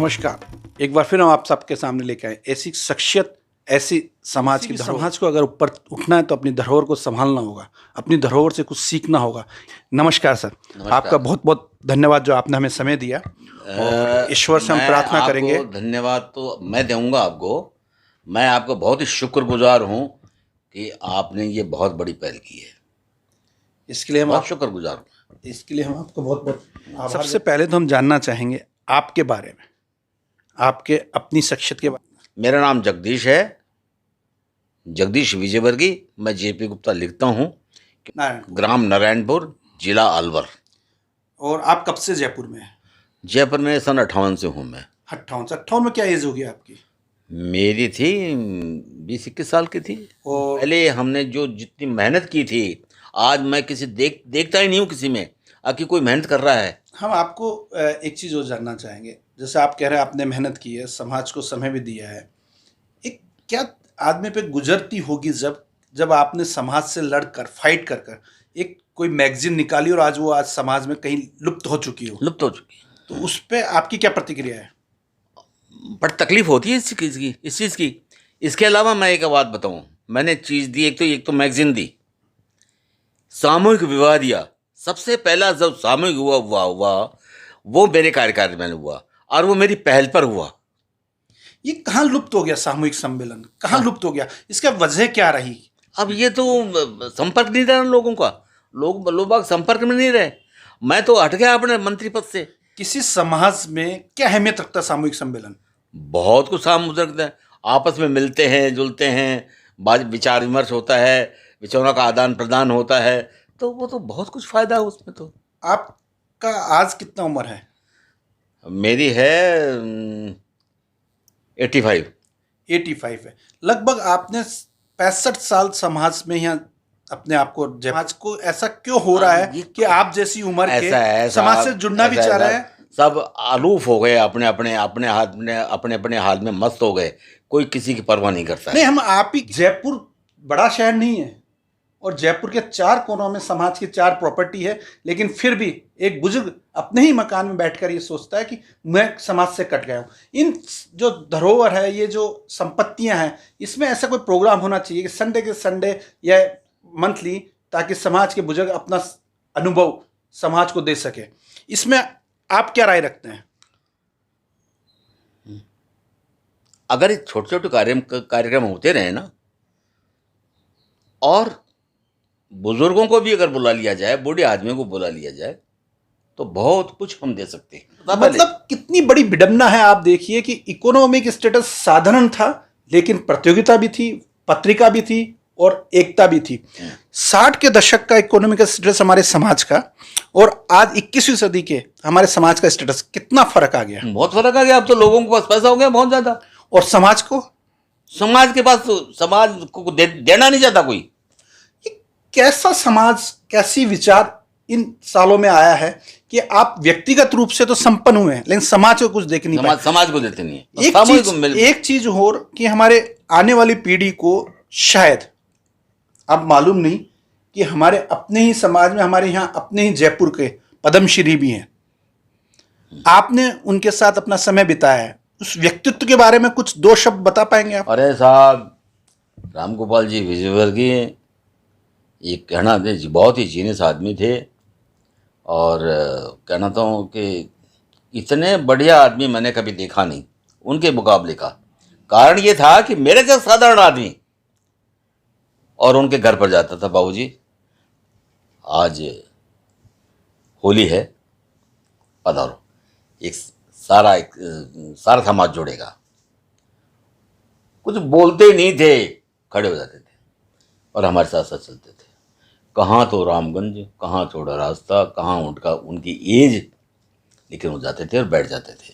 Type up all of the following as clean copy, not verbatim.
नमस्कार। एक बार फिर हम आप सबके सामने लेके आए ऐसी शख्सियत, ऐसी समाज की समाज को अगर ऊपर उठना है तो अपनी धरोहर को संभालना होगा, अपनी धरोहर से कुछ सीखना होगा। नमस्कार सर। नमस्कार। आपका बहुत बहुत धन्यवाद जो आपने हमें समय दिया, और ईश्वर से हम प्रार्थना करेंगे। धन्यवाद तो मैं दूंगा आपको। मैं आपको बहुत ही शुक्रगुजार हूँ कि आपने ये बहुत बड़ी पहल की है। इसके लिए हम बहुत शुक्रगुजार हूँ। इसके लिए हम आपको बहुत बहुत सबसे पहले तो हम जानना चाहेंगे आपके बारे में, आपके अपनी शख्सियत के बारे में। मेरा नाम जगदीश है, जगदीश विजयवर्गीय। मैं जेपी गुप्ता लिखता हूँ, ग्राम नारायणपुर, जिला अलवर। और आप कब से जयपुर में हैं? जयपुर में सन 58 से हूँ मैं। 58 में क्या एज होगी आपकी? मेरी थी 20-21 साल की थी। और पहले हमने जो जितनी मेहनत की थी, आज मैं किसी देखता ही नहीं हूँ किसी में कि कोई मेहनत कर रहा है। हम आपको एक चीज़ और जानना चाहेंगे। जैसे आप कह रहे हैं आपने मेहनत की है, समाज को समय भी दिया है, एक क्या आदमी पे गुजरती होगी जब आपने समाज से लड़कर फाइट कर एक कोई मैगजीन निकाली और आज वो आज समाज में कहीं लुप्त हो चुकी हो, तो उस पर आपकी क्या प्रतिक्रिया है? बड़ी तकलीफ होती है इस चीज़ की। इसके अलावा मैं एक बात बताऊं, मैंने चीज़ दी, एक तो मैगजीन दी, सामूहिक विवाह दिया। सबसे पहला जब सामूहिक हुआ वो मेरे कार्यकाल में हुआ, और वो मेरी पहल पर हुआ। ये कहाँ लुप्त हो गया? सामूहिक सम्मेलन कहाँ लुप्त हो गया? इसका वजह क्या रही? अब ये तो संपर्क नहीं रहा लोगों का, लोग संपर्क में नहीं रहे। मैं तो हट गया अपने मंत्री पद से। किसी समाज में क्या अहमियत रखता है सामूहिक सम्मेलन? बहुत कुछ सामूहिक रखता है। आपस में मिलते हैं, जुलते हैं, विचार विमर्श होता है, विचारों का आदान प्रदान होता है, तो वो तो बहुत कुछ फायदा है उसमें। तो आपका आज कितना उम्र है? मेरी है 85 है। लगभग आपने 65 साल समाज में यहाँ अपने आप को, समाज को ऐसा क्यों हो रहा है कि आप जैसी उम्र के समाज से जुड़ना भी चाह रहे हैं? सब आलूफ हो गए, अपने अपने हाल में मस्त हो गए, कोई किसी की परवाह नहीं करता है। नहीं, हम आप ही, जयपुर बड़ा शहर नहीं है और जयपुर के 4 कोनों में समाज की 4 प्रॉपर्टी है, लेकिन फिर भी एक बुजुर्ग अपने ही मकान में बैठकर ये सोचता है कि मैं समाज से कट गया हूँ। इन जो धरोहर है, ये जो संपत्तियां हैं, इसमें ऐसा कोई प्रोग्राम होना चाहिए कि संडे के संडे या मंथली, ताकि समाज के बुजुर्ग अपना अनुभव समाज को दे सके। इसमें आप क्या राय रखते हैं? अगर छोटे छोटे कार्यक्रम होते रहे ना, और बुजुर्गों को भी अगर बुला लिया जाए, बूढ़े आदमियों को बुला लिया जाए, तो बहुत कुछ हम दे सकते हैं। मतलब कितनी बड़ी विडंबना है। आप देखिए कि इकोनॉमिक स्टेटस साधारण था, लेकिन प्रतियोगिता भी थी, पत्रिका भी थी और एकता भी थी। 60 के दशक का इकोनॉमिक स्टेटस हमारे समाज का, और आज 21वीं सदी के हमारे समाज का स्टेटस, कितना फर्क आ गया? बहुत फर्क आ गया। अब तो लोगों के पास पैसा हो गया बहुत ज्यादा, और समाज के पास तो समाज को देना नहीं चाहता कोई। कैसा समाज, कैसी विचार इन सालों में आया है कि आप व्यक्तिगत रूप से तो संपन्न हुए हैं, लेकिन समाज को कुछ देख नहीं पाए। समाज को देते नहीं है। एक चीज और कि हमारे आने वाली पीढ़ी को शायद अब मालूम नहीं कि हमारे अपने ही समाज में, हमारे यहाँ अपने ही जयपुर के पद्मश्री भी हैं। आपने उनके साथ अपना समय बिताया है, उस व्यक्तित्व के बारे में कुछ 2 शब्द बता पाएंगे आप? अरे साहब, रामगोपाल जी विजयवर्गीय ये कहना थे, बहुत ही जीनियस आदमी थे, और कहना था हूँ कि इतने बढ़िया आदमी मैंने कभी देखा नहीं उनके मुकाबले का। कारण ये था कि मेरे जैसा साधारण आदमी और उनके घर पर जाता था, बाबूजी आज होली है, पधारो। एक सारा समाज जुड़ेगा। कुछ बोलते ही नहीं थे, खड़े हो जाते थे और हमारे साथ साथ चलते थे। कहाँ तो रामगंज, कहाँ चौड़ा रास्ता, कहाँ उनकी एज, लेकिन वो जाते थे और बैठ जाते थे।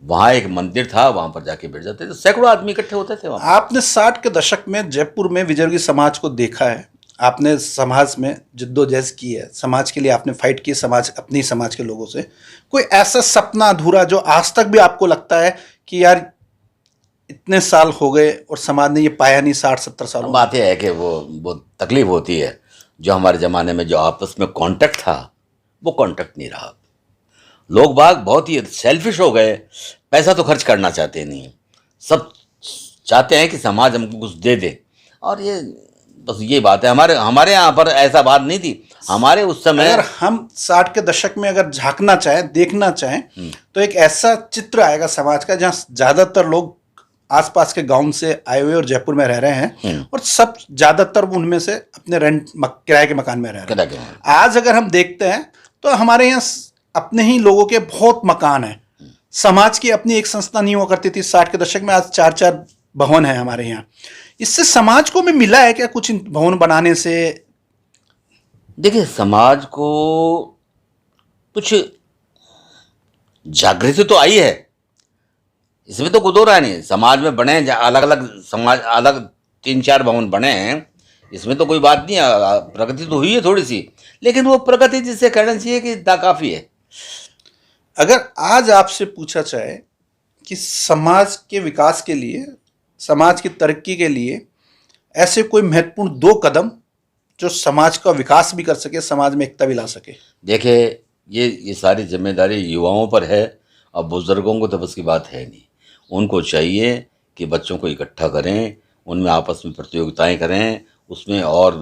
वहाँ एक मंदिर था, वहाँ पर जाके बैठ जाते थे। सैकड़ों आदमी इकट्ठे होते थे वहाँ। आपने 60 के दशक में जयपुर में विजयवर्गीय समाज को देखा है, आपने समाज में जिद्दोजहद की है, समाज के लिए आपने फाइट की, अपनी समाज के लोगों से। कोई ऐसा सपना अधूरा जो आज तक भी आपको लगता है कि यार इतने साल हो गए और समाज ने ये पाया नहीं 60-70 सालों? बात यह है कि वो तकलीफ होती है, जो हमारे ज़माने में जो आपस में कांटेक्ट था, वो कांटेक्ट नहीं रहा। लोग बाग बहुत ही सेल्फिश हो गए, पैसा तो खर्च करना चाहते नहीं, सब चाहते हैं कि समाज हमको कुछ दे दे। और ये बस ये बात है। हमारे हमारे यहाँ पर ऐसा बात नहीं थी। हमारे उस समय अगर हम 60 के दशक में अगर झांकना चाहें, देखना चाहें, तो एक ऐसा चित्र आएगा समाज का जहाँ ज्यादातर लोग आसपास के गांव से आए हुए और जयपुर में रह रहे हैं, और सब ज्यादातर उनमें से अपने किराए के मकान में रह रहे हैं। आज अगर हम देखते हैं तो हमारे यहाँ अपने ही लोगों के बहुत मकान हैं। समाज की अपनी एक संस्था नहीं हुआ करती थी 60 के दशक में, आज 4-4 भवन है हमारे यहाँ। इससे समाज को में मिला है क्या कुछ इन भवन बनाने से? देखिए, समाज को कुछ जागृति तो आई है, इसमें तो कोई दो राय नहीं। समाज में बने अलग अलग समाज, अलग 3-4 भवन बने हैं, इसमें तो कोई बात नहीं है। प्रगति तो हुई है थोड़ी सी, लेकिन वो प्रगति जिससे कहना चाहिए कि नाकाफी है। अगर आज आपसे पूछा जाए कि समाज के विकास के लिए, समाज की तरक्की के लिए ऐसे कोई महत्वपूर्ण 2 कदम जो समाज का विकास भी कर सके, समाज में एकता भी ला सके। देखिए, ये सारी जिम्मेदारी युवाओं पर है। अब बुजुर्गों को तो बस की बात है नहीं। उनको चाहिए कि बच्चों को इकट्ठा करें, उनमें आपस में प्रतियोगिताएं करें, उसमें और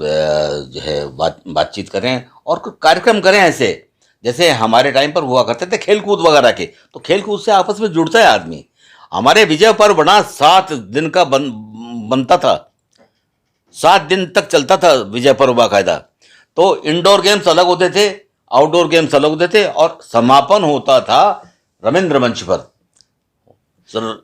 जो है बातचीत करें और कुछ कार्यक्रम करें ऐसे जैसे हमारे टाइम पर हुआ करते थे खेल कूद वगैरह के। तो खेल कूद से आपस में जुड़ता है आदमी। हमारे विजय पर्व बना 7 दिन का बनता था, 7 दिन तक चलता था विजय पर्व बाकायदा। तो इंडोर गेम्स अलग होते थे, आउटडोर गेम्स अलग होते थे, और समापन होता था रविंद्र मंच पर।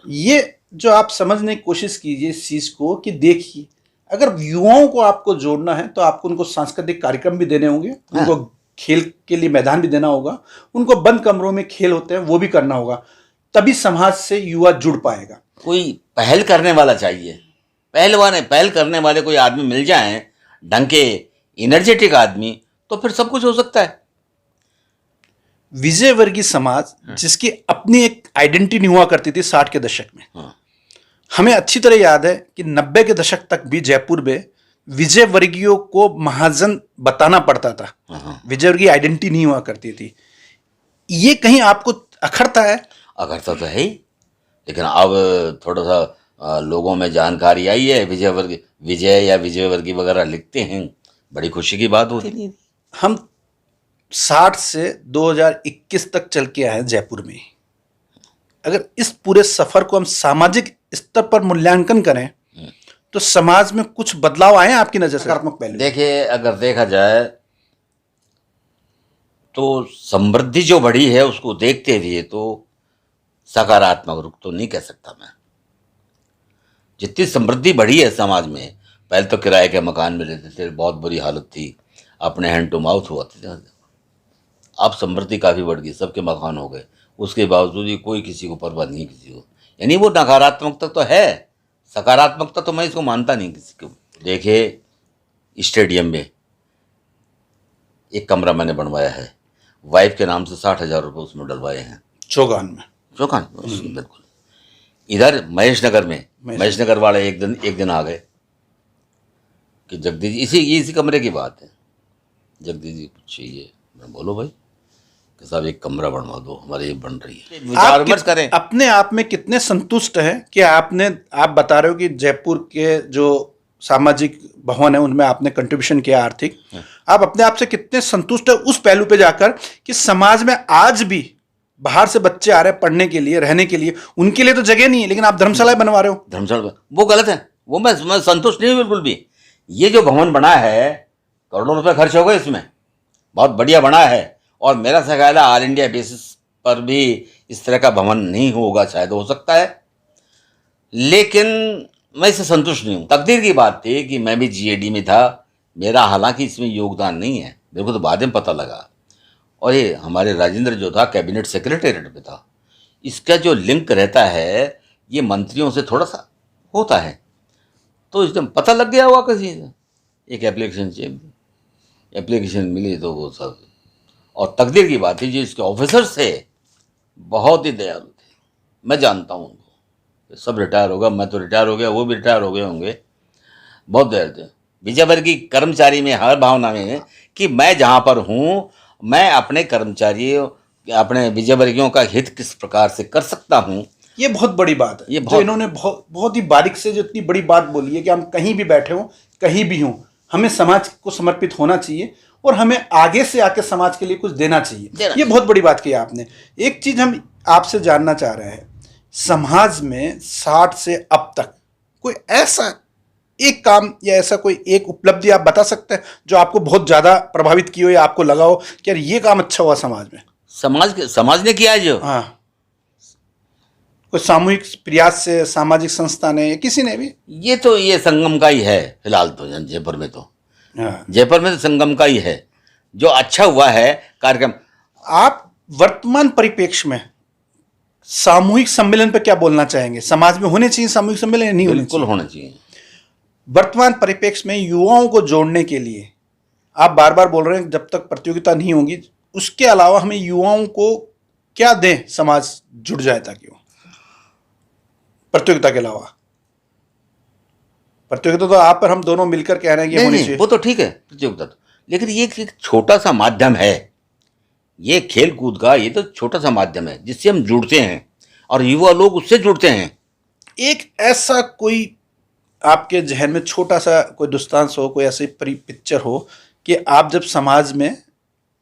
ये जो आप समझने की कोशिश कीजिए इस चीज को कि देखिए, अगर युवाओं को आपको जोड़ना है तो आपको उनको सांस्कृतिक कार्यक्रम भी देने होंगे, उनको खेल के लिए मैदान भी देना होगा, उनको बंद कमरों में खेल होते हैं वो भी करना होगा, तभी समाज से युवा जुड़ पाएगा। कोई पहल करने वाला चाहिए। पहल करने वाले कोई आदमी मिल जाएं, ढंग के एनर्जेटिक आदमी, तो फिर सब कुछ हो सकता है। विजय वर्गीय समाज जिसकी अपनी एक आइडेंटिटी नहीं हुआ करती थी 60 के दशक में। हमें अच्छी तरह याद है कि 90 के दशक तक भी जयपुर में विजय वर्गीयों को महाजन बताना पड़ता था। विजय वर्गीय आइडेंटिटी नहीं हुआ करती थी। ये कहीं आपको अखरता है? अखरता तो है ही, लेकिन अब थोड़ा सा लोगों में जानकारी आई है। विजय या विजय वर्गीय वगैरह लिखते हैं, बड़ी खुशी की बात होती है। हम 60 से 2021 तक चल के आए जयपुर में। अगर इस पूरे सफर को हम सामाजिक स्तर पर मूल्यांकन करें तो समाज में कुछ बदलाव आए हैं आपकी नजर से? सकारात्मक पहलू देखिए, अगर देखा जाए तो समृद्धि जो बढ़ी है उसको देखते हुए तो सकारात्मक रुख तो नहीं कह सकता मैं। जितनी समृद्धि बढ़ी है समाज में, पहले तो किराए के मकान में रहते थे, बहुत बुरी हालत थी, अपने हैंड टू माउथ हुआ था। अब समृद्धि काफ़ी बढ़ गई, सबके मकान हो गए, उसके बावजूद भी कोई किसी को परवाह नहीं किसी को। यानी वो नकारात्मकता तो है, सकारात्मकता तो मैं इसको मानता नहीं किसी को। देखिए, स्टेडियम में एक कमरा मैंने बनवाया है, वाइफ के नाम से 60,000 रुपये उसमें डलवाए हैं। चौगान में? चौगान बिल्कुल। इधर महेश नगर वाले एक दिन आ गए कि जगदीश जी, इसी कमरे की बात है, जगदीश जी कुछ चाहिए। मैं बोलो भाई कि साहब एक कमरा बनवा दो, हमारे ये बन रही है। विचार विमर्श करें। अपने आप में कितने संतुष्ट हैं कि आप बता रहे हो कि जयपुर के जो सामाजिक भवन है उनमें आपने कंट्रीब्यूशन किया आर्थिक, आप अपने आप से कितने संतुष्ट है उस पहलू पे जाकर कि समाज में आज भी बाहर से बच्चे आ रहे हैं पढ़ने के लिए, रहने के लिए, उनके लिए तो जगह नहीं है, लेकिन आप धर्मशालाएं बनवा रहे हो? धर्मशाला वो गलत है, वो मैं संतुष्ट नहीं हूँ बिल्कुल भी। ये जो भवन बना है, करोड़ों रुपए खर्च हो गए इसमें, बहुत बढ़िया बना है, और मेरा सा ख्याल है ऑल इंडिया बेसिस पर भी इस तरह का भवन नहीं होगा, शायद हो सकता है, लेकिन मैं इससे संतुष्ट नहीं हूँ। तकदीर की बात थी कि मैं भी जीएडी में था, मेरा हालांकि इसमें योगदान नहीं है, मेरे को तो बाद में पता लगा। और ये हमारे राजेंद्र जो था कैबिनेट सेक्रेटरीट में था, इसका जो लिंक रहता है ये मंत्रियों से थोड़ा सा होता है, तो एकदम पता लग गया हुआ किसी से, एक एप्लीकेशन मिली तो वो सब। और तकदीर की बात थी जो इसके ऑफिसर्स थे बहुत ही दयालु थे, मैं जानता हूँ उनको, सब रिटायर हो गया, मैं तो रिटायर हो गया, वो भी रिटायर हो गए होंगे, बहुत दयालु थे। विजय वर्गीय कर्मचारी में हर भावना में कि मैं जहाँ पर हूँ मैं अपने कर्मचारियों अपने विजयवर्गीयों का हित किस प्रकार से कर सकता हूँ। ये बहुत बड़ी बात है, ये जो बहुत इन्होंने बहुत ही बारीक से जो इतनी बड़ी बात बोली है कि हम कहीं भी बैठे हों, कहीं भी हों, हमें समाज को समर्पित होना चाहिए और हमें आगे से आके समाज के लिए कुछ देना चाहिए। ये बहुत बड़ी बात की आपने। एक चीज हम आपसे जानना चाह रहे हैं, समाज में 60 से अब तक कोई ऐसा एक काम या ऐसा कोई एक उपलब्धि आप बता सकते हैं जो आपको बहुत ज्यादा प्रभावित की हो या आपको लगा हो कि यार ये काम अच्छा हुआ समाज में? समाज ने किया है जो। हाँ, कोई सामूहिक प्रयास से, सामाजिक संस्था ने, किसी ने भी? ये संगम का ही है फिलहाल तो जयपुर में तो। हाँ। जयपुर में तो संगम का ही है जो अच्छा हुआ है कार्यक्रम। आप वर्तमान परिप्रेक्ष्य में सामूहिक सम्मेलन पर क्या बोलना चाहेंगे? समाज में होने चाहिए सामूहिक सम्मेलन या नहीं होने बिल्कुल चाहिए? होना चाहिए। वर्तमान परिप्रेक्ष्य में युवाओं को जोड़ने के लिए आप बार बार बोल रहे हैं जब तक प्रतियोगिता नहीं होगी, उसके अलावा हमें युवाओं को क्या दें समाज जुड़ जाए ताकि वो प्रतियोगिता के अलावा? प्रतियोगिता तो आप पर हम दोनों मिलकर कह रहे हैं कि होनी चाहिए। वो तो ठीक है प्रतियोगिता तो, लेकिन ये एक छोटा सा माध्यम है, ये खेल कूद का ये तो छोटा सा माध्यम है जिससे हम जुड़ते हैं और युवा लोग उससे जुड़ते हैं। एक ऐसा कोई आपके जहन में छोटा सा कोई दृष्टांत हो, कोई ऐसी पिक्चर हो कि आप जब समाज में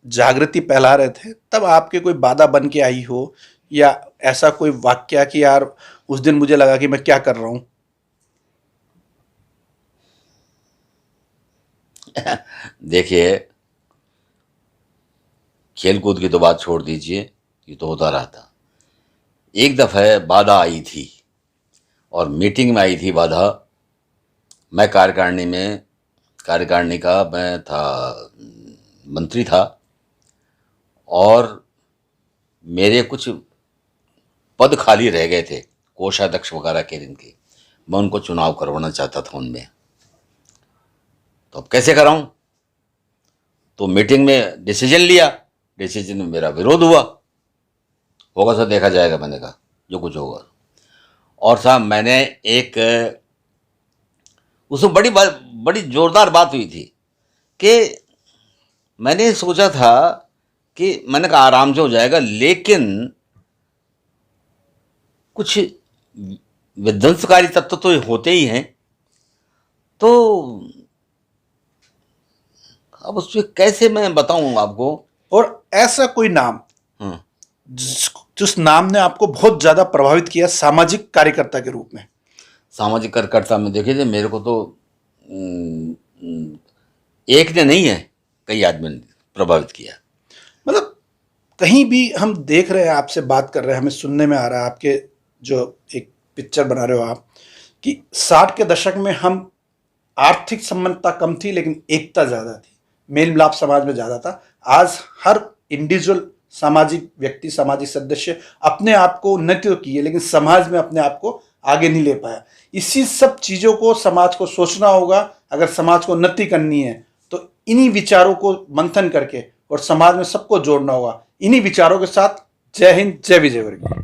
जागृति फैला रहे थे तब आपके कोई बाधा बन के आई हो, या ऐसा कोई वाक्य कि यार उस दिन मुझे लगा कि मैं क्या कर रहा हूं? देखिए, खेल कूद की तो बात छोड़ दीजिए, ये तो होता रहता। एक दफ़ा बाधा आई थी और मीटिंग में आई थी बाधा। मैं कार्यकारिणी का मैं था, मंत्री था और मेरे कुछ पद खाली रह गए थे, कोषाध्यक्ष वगैरह के जिनके, मैं उनको चुनाव करवाना चाहता था उनमें। तो अब कैसे कराऊं? तो मीटिंग में डिसीजन लिया, डिसीजन में मेरा विरोध हुआ। होगा सर देखा जाएगा, मैंने कहा जो कुछ होगा। और साहब मैंने एक उसमें बड़ी जोरदार बात हुई थी कि मैंने सोचा था कि मैंने कहा आराम से हो जाएगा, लेकिन कुछ विध्वंसकारी तत्व तो होते ही हैं। तो अब उसमें कैसे मैं बताऊं आपको? और ऐसा कोई नाम जिस नाम ने आपको बहुत ज्यादा प्रभावित किया सामाजिक कार्यकर्ता के रूप में? सामाजिक कार्यकर्ता में देखिए, मेरे को तो एक ने नहीं है, कई आदमी ने प्रभावित किया। मतलब कहीं भी हम देख रहे हैं, आपसे बात कर रहे हैं, हमें सुनने में आ रहा है, आपके जो एक पिक्चर बना रहे हो आप, कि 60 के दशक में हम आर्थिक समानता कम थी लेकिन एकता ज़्यादा थी, मेल मिलाप समाज में ज़्यादा था। आज हर इंडिविजुअल सामाजिक व्यक्ति, सामाजिक सदस्य अपने आप को उन्नति तो की है लेकिन समाज में अपने आप को आगे नहीं ले पाया। इसी सब चीज़ों को समाज को सोचना होगा। अगर समाज को उन्नति करनी है तो इन्हीं विचारों को मंथन करके और समाज में सबको जोड़ना होगा। इन्हीं विचारों के साथ जय हिंद, जय विजयवर्गीय।